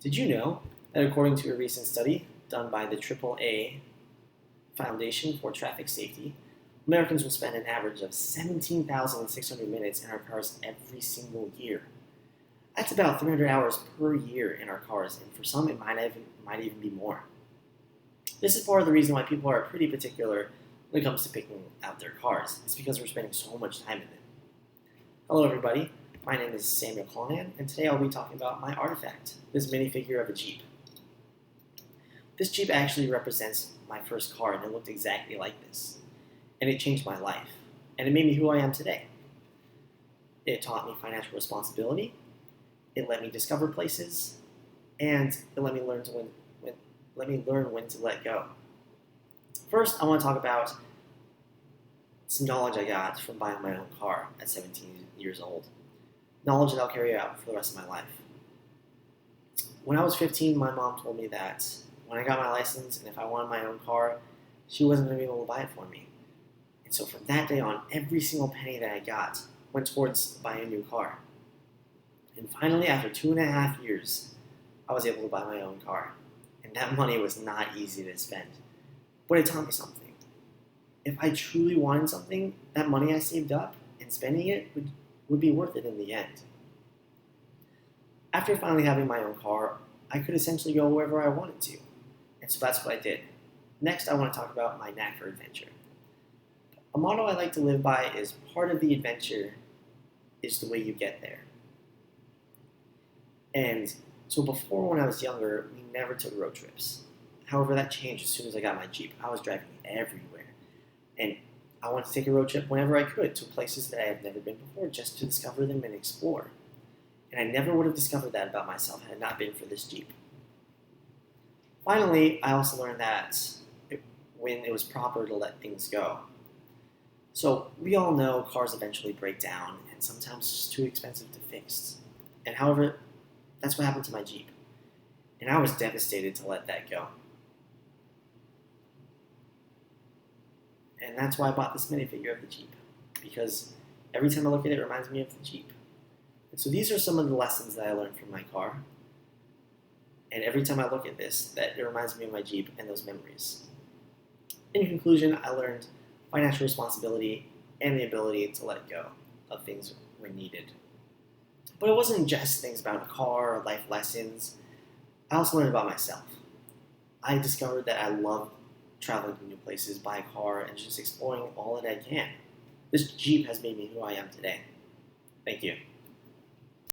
Did you know that according to a recent study done by the AAA Foundation for Traffic Safety, Americans will spend an average of 17,600 minutes in our cars every single year? That's about 300 hours per year in our cars, and for some, it might even be more. This is part of the reason why people are pretty particular when it comes to picking out their cars. It's because we're spending so much time in them. Hello, everybody. My name is Samuel Conan, and today I'll be talking about my artifact, this minifigure of a Jeep. This Jeep actually represents my first car, and it looked exactly like this. And it changed my life, and it made me who I am today. It taught me financial responsibility, it let me discover places, and it let me learn when to let go. First, I want to talk about some knowledge I got from buying my own car at 17 years old. Knowledge that I'll carry out for the rest of my life. When I was 15, my mom told me that when I got my license and if I wanted my own car, she wasn't going to be able to buy it for me. And so from that day on, every single penny that I got went towards buying a new car. And finally, after 2.5 years, I was able to buy my own car. And that money was not easy to spend. But it taught me something. If I truly wanted something, that money I saved up and spending it would be worth it in the end. After finally having my own car, I could essentially go wherever I wanted to. And so that's what I did. Next, I want to talk about my knack for adventure. A motto I like to live by is part of the adventure is the way you get there. And so before, when I was younger, we never took road trips. However, that changed as soon as I got my Jeep. I was driving everywhere. And I wanted to take a road trip whenever I could to places that I had never been before, just to discover them and explore. And I never would have discovered that about myself had it not been for this Jeep. Finally, I also learned that when it was proper to let things go. So we all know cars eventually break down, and sometimes it's just too expensive to fix. And however, that's what happened to my Jeep. And I was devastated to let that go. And that's why I bought this minifigure of the Jeep, because every time I look at it, it reminds me of the Jeep. And so these are some of the lessons that I learned from my car. And every time I look at this, that it reminds me of my Jeep and those memories. In conclusion, I learned financial responsibility and the ability to let go of things when needed. But it wasn't just things about a car or life lessons. I also learned about myself. I discovered that I love traveling to new places by car and just exploring all that I can. This Jeep has made me who I am today. Thank you.